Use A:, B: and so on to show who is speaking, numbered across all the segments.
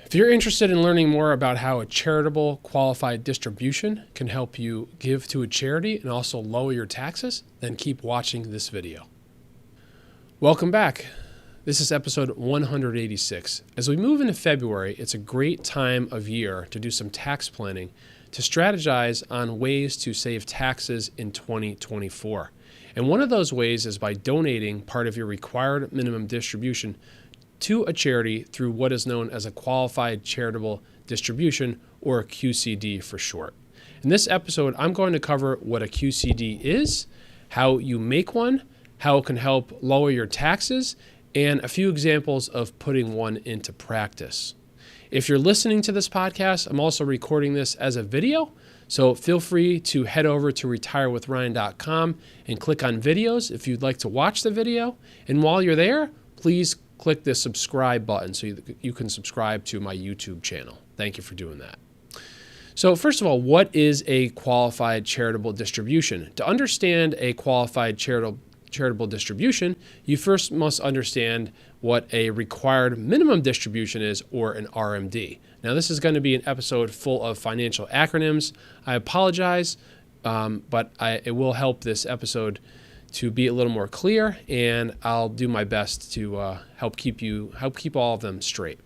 A: If you're interested in learning more about how a charitable qualified distribution can help you give to a charity and also lower your taxes, then keep watching this video. Welcome back. This is episode 186. As we move into February, it's a great time of year to do some tax planning to strategize on ways to save taxes in 2024. And one of those ways is by donating part of your required minimum distribution to a charity through what is known as a Qualified Charitable Distribution, or a QCD for short. In this episode, I'm going to cover what a QCD is, how you make one, how it can help lower your taxes, and a few examples of putting one into practice. If you're listening to this podcast, I'm also recording this as a video, so feel free to head over to retirewithryan.com and click on videos if you'd like to watch the video. And while you're there, please click the subscribe button so you can subscribe to my YouTube channel. Thank you for doing that. So first of all, what is a qualified charitable distribution? To understand a qualified charitable distribution, you first must understand what a required minimum distribution is, or an RMD. Now, this is going to be an episode full of financial acronyms. I apologize, but it will help this episode to be a little more clear, and I'll do my best to help keep all of them straight.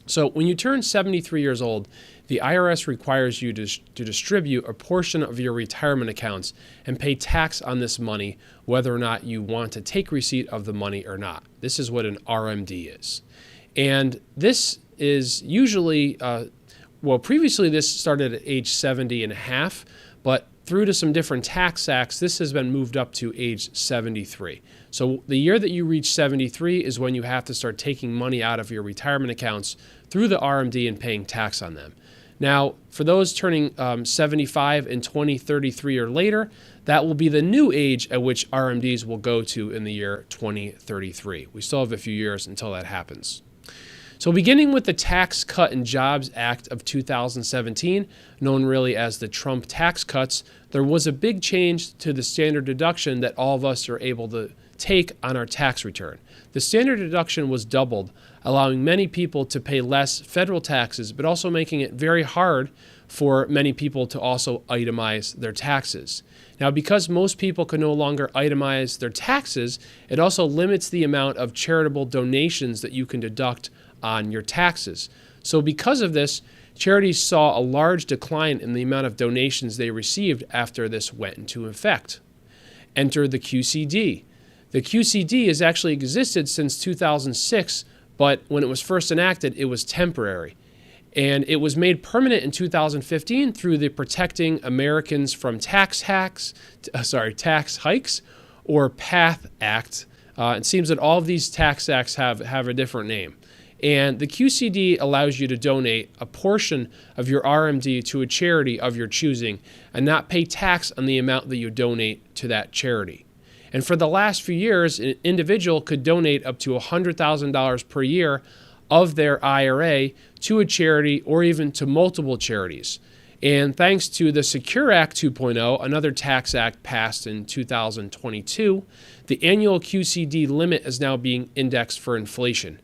A: So when you turn 73 years old, the IRS requires you to distribute a portion of your retirement accounts and pay tax on this money, whether or not you want to take receipt of the money or not. This is what an RMD is. And this is usually, previously this started at age 70 and a half, but through to some different tax acts, this has been moved up to age 73. So the year that you reach 73 is when you have to start taking money out of your retirement accounts through the RMD and paying tax on them. Now, for those turning 75 in 2033 or later, that will be the new age at which RMDs will go to in the year 2033. We still have a few years until that happens. So beginning with the Tax Cut and Jobs Act of 2017, known really as the Trump tax cuts, there was a big change to the standard deduction that all of us are able to take on our tax return. The standard deduction was doubled, allowing many people to pay less federal taxes, but also making it very hard for many people to also itemize their taxes. Now, because most people can no longer itemize their taxes, it also limits the amount of charitable donations that you can deduct on your taxes. So because of this, charities saw a large decline in the amount of donations they received after this went into effect. Enter the QCD. The QCD has actually existed since 2006, but when it was first enacted, it was temporary. And it was made permanent in 2015 through the Protecting Americans from Tax Hikes, or PATH Act. It seems that all of these tax acts have a different name. And the QCD allows you to donate a portion of your RMD to a charity of your choosing and not pay tax on the amount that you donate to that charity. And for the last few years, an individual could donate up to $100,000 per year of their IRA to a charity or even to multiple charities. And thanks to the Secure Act 2.0, another tax act passed in 2022, the annual QCD limit is now being indexed for inflation.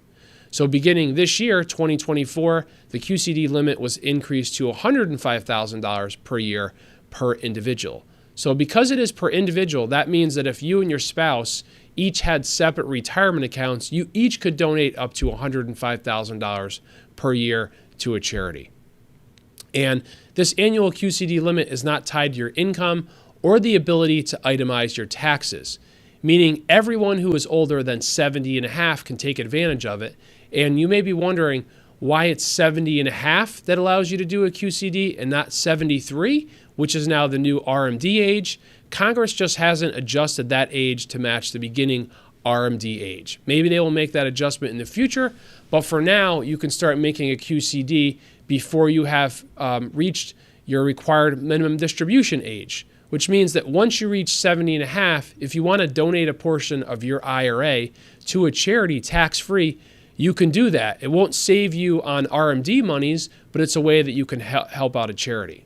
A: So beginning this year, 2024, the QCD limit was increased to $105,000 per year per individual. So because it is per individual, that means that if you and your spouse each had separate retirement accounts, you each could donate up to $105,000 per year to a charity. And this annual QCD limit is not tied to your income or the ability to itemize your taxes, meaning everyone who is older than 70 and a half can take advantage of it. And you may be wondering why it's 70 and a half that allows you to do a QCD and not 73, which is now the new RMD age. Congress just hasn't adjusted that age to match the beginning RMD age. Maybe they will make that adjustment in the future, but for now, you can start making a QCD before you have reached your required minimum distribution age, which means that once you reach 70 and a half, if you want to donate a portion of your IRA to a charity tax-free, you can do that. It won't save you on RMD monies, but it's a way that you can help out a charity.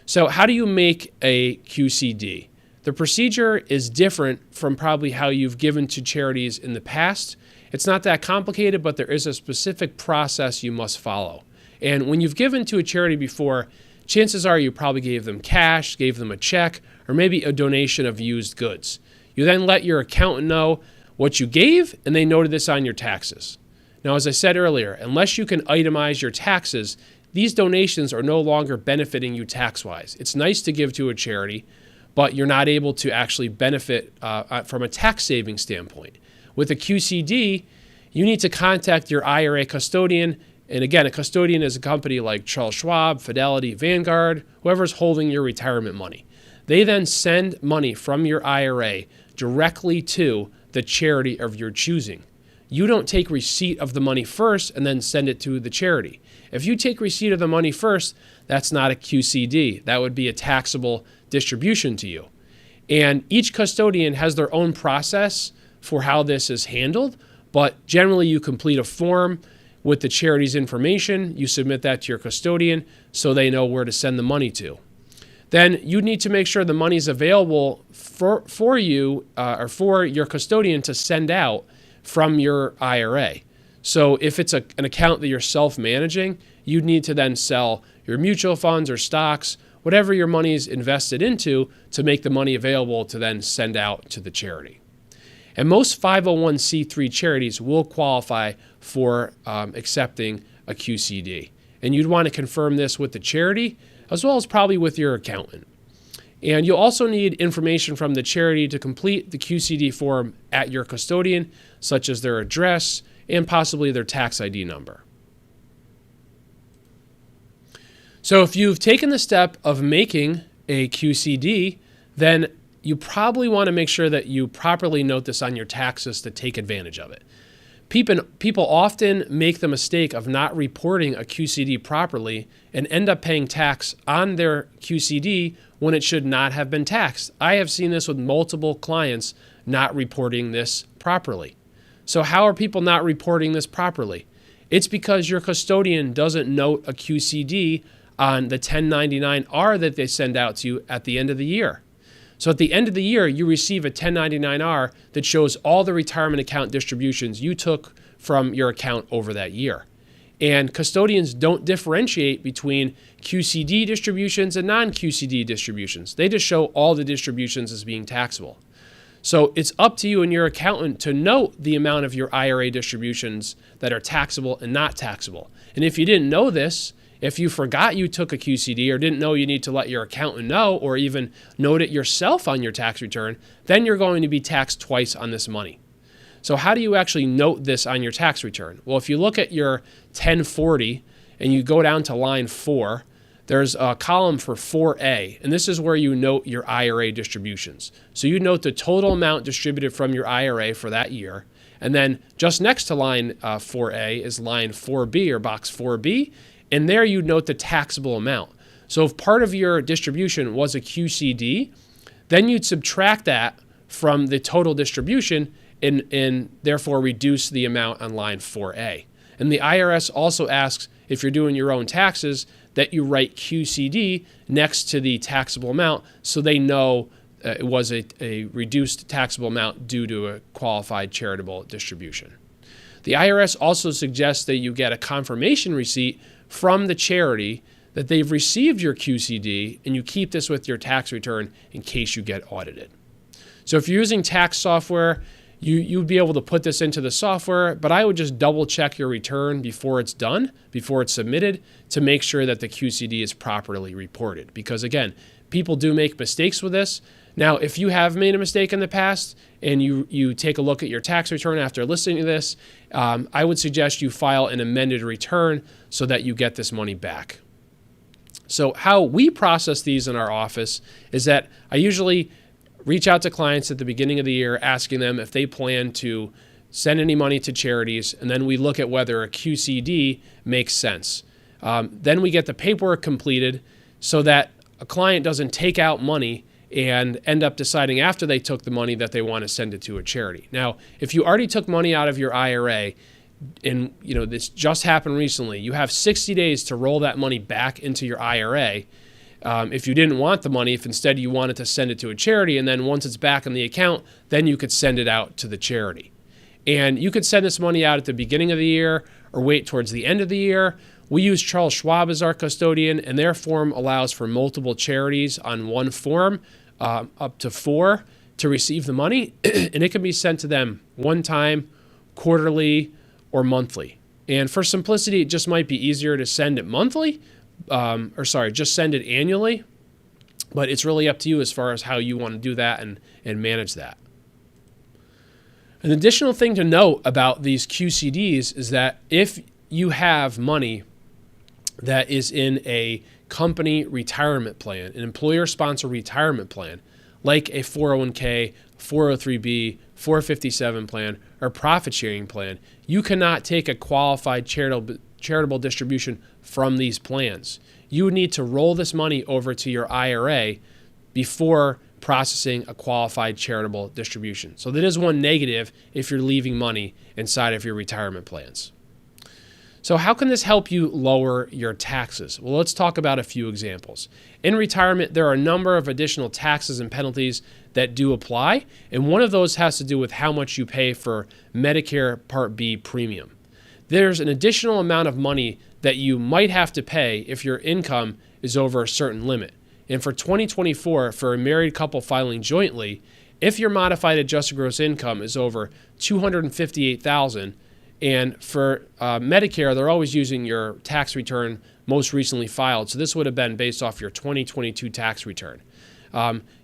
A: So how do you make a QCD? The procedure is different from probably how you've given to charities in the past, It's not that complicated, but there is a specific process you must follow. And when you've given to a charity before, chances are you probably gave them cash, gave them a check, or maybe a donation of used goods. You then let your accountant know what you gave, and they noted this on your taxes. Now, as I said earlier, unless you can itemize your taxes, these donations are no longer benefiting you tax-wise. It's nice to give to a charity, but you're not able to actually benefit from a tax saving standpoint. With a QCD, you need to contact your IRA custodian. And again, a custodian is a company like Charles Schwab, Fidelity, Vanguard, whoever's holding your retirement money. They then send money from your IRA directly to the charity of your choosing. You don't take receipt of the money first and then send it to the charity. If you take receipt of the money first, that's not a QCD. That would be a taxable distribution to you. And each custodian has their own process for how this is handled, but generally you complete a form with the charity's information. You submit that to your custodian so they know where to send the money to. Then you need to make sure the money is available for you or for your custodian to send out from your IRA. So if it's an account that you're self-managing, you need to then sell your mutual funds or stocks, whatever your money is invested into, to make the money available to then send out to the charity. And most 501c3 charities will qualify for accepting a QCD. And you'd want to confirm this with the charity, as well as probably with your accountant. And you'll also need information from the charity to complete the QCD form at your custodian, such as their address and possibly their tax ID number. So if you've taken the step of making a QCD, then you probably want to make sure that you properly note this on your taxes to take advantage of it. People often make the mistake of not reporting a QCD properly and end up paying tax on their QCD when it should not have been taxed. I have seen this with multiple clients not reporting this properly. So how are people not reporting this properly? It's because your custodian doesn't note a QCD on the 1099-R that they send out to you at the end of the year. So at the end of the year, you receive a 1099-R that shows all the retirement account distributions you took from your account over that year. And custodians don't differentiate between QCD distributions and non-QCD distributions. They just show all the distributions as being taxable. So it's up to you and your accountant to note the amount of your IRA distributions that are taxable and not taxable. And if you didn't know this, if you forgot you took a QCD or didn't know you need to let your accountant know or even note it yourself on your tax return, then you're going to be taxed twice on this money. So how do you actually note this on your tax return? Well, if you look at your 1040 and you go down to line 4, there's a column for 4A, and this is where you note your IRA distributions. So you note the total amount distributed from your IRA for that year, and then just next to line 4A is line 4B or box 4B, and there you note the taxable amount. So if part of your distribution was a QCD, then you'd subtract that from the total distribution and therefore reduce the amount on line 4A. And the IRS also asks, if you're doing your own taxes, that you write QCD next to the taxable amount so they know it was a reduced taxable amount due to a qualified charitable distribution. The IRS also suggests that you get a confirmation receipt from the charity that they've received your QCD, and you keep this with your tax return in case you get audited. So if you're using tax software, you'd be able to put this into the software, but I would just double check your return before it's done, before it's submitted, to make sure that the QCD is properly reported. Because again, people do make mistakes with this. Now, if you have made a mistake in the past and you take a look at your tax return after listening to this, I would suggest you file an amended return so that you get this money back. So how we process these in our office is that I usually reach out to clients at the beginning of the year asking them if they plan to send any money to charities, and then we look at whether a QCD makes sense. Then we get the paperwork completed so that a client doesn't take out money and end up deciding after they took the money that they want to send it to a charity. Now, if you already took money out of your IRA, and this just happened recently, you have 60 days to roll that money back into your IRA. If you didn't want the money, if instead you wanted to send it to a charity, and then once it's back in the account, then you could send it out to the charity. And you could send this money out at the beginning of the year or wait towards the end of the year. We use Charles Schwab as our custodian, and their form allows for multiple charities on one form, up to 4, to receive the money, and it can be sent to them one time, quarterly, or monthly. And for simplicity, it just might be easier to send it monthly, just send it annually, but it's really up to you as far as how you want to do that and manage that. An additional thing to note about these QCDs is that if you have money that is in a company retirement plan, an employer-sponsored retirement plan, like a 401k, 403b, 457 plan, or profit-sharing plan, you cannot take a qualified charitable distribution from these plans. You would need to roll this money over to your IRA before processing a qualified charitable distribution. So that is one negative if you're leaving money inside of your retirement plans. So how can this help you lower your taxes? Well, let's talk about a few examples. In retirement, there are a number of additional taxes and penalties that do apply, and one of those has to do with how much you pay for Medicare Part B premium. There's an additional amount of money that you might have to pay if your income is over a certain limit. And for 2024, for a married couple filing jointly, if your modified adjusted gross income is over $258,000, and for Medicare, they're always using your tax return most recently filed. So this would have been based off your 2022 tax return.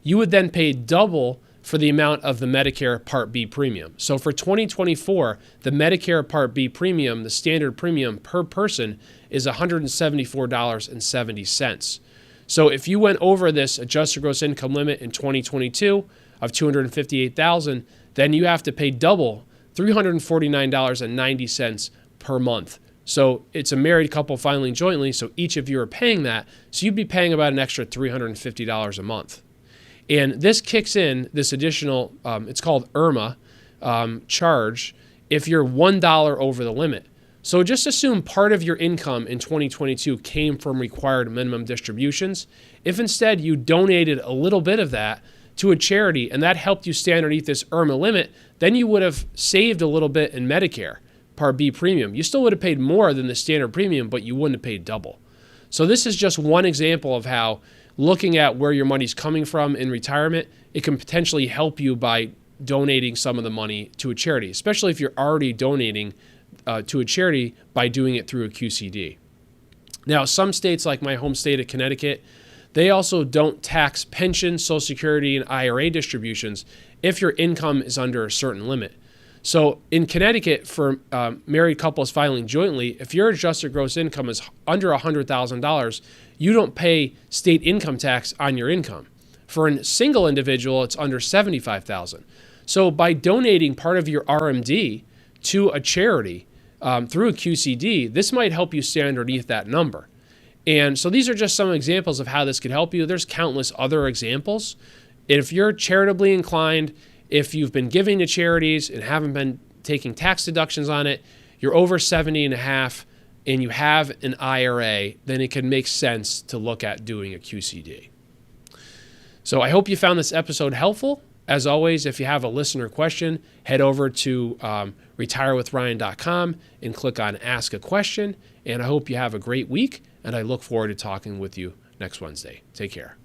A: You would then pay double for the amount of the Medicare Part B premium. So for 2024, the Medicare Part B premium, the standard premium per person, is $174.70. So if you went over this adjusted gross income limit in 2022 of $258,000, then you have to pay double, $349.90 per month. So it's a married couple filing jointly, so each of you are paying that. So you'd be paying about an extra $350 a month. And this kicks in this additional, it's called IRMA charge, if you're $1 over the limit. So just assume part of your income in 2022 came from required minimum distributions. If instead you donated a little bit of that to a charity and that helped you stay underneath this IRMA limit, then you would have saved a little bit in Medicare Part B premium. You still would have paid more than the standard premium, but you wouldn't have paid double. So this is just one example of how looking at where your money's coming from in retirement, it can potentially help you by donating some of the money to a charity, especially if you're already donating to a charity by doing it through a QCD. Now, some states like my home state of Connecticut, they also don't tax pension, Social Security, and IRA distributions if your income is under a certain limit. So in Connecticut, for married couples filing jointly, if your adjusted gross income is under $100,000, you don't pay state income tax on your income. For a single individual, it's under $75,000. So by donating part of your RMD to a charity through a QCD, this might help you stay underneath that number. And so these are just some examples of how this could help you. There's countless other examples. If you're charitably inclined, if you've been giving to charities and haven't been taking tax deductions on it, you're over 70 and a half, and you have an IRA, then it can make sense to look at doing a QCD. So I hope you found this episode helpful. As always, if you have a listener question, head over to retirewithryan.com and click on Ask a Question. And I hope you have a great week, and I look forward to talking with you next Wednesday. Take care.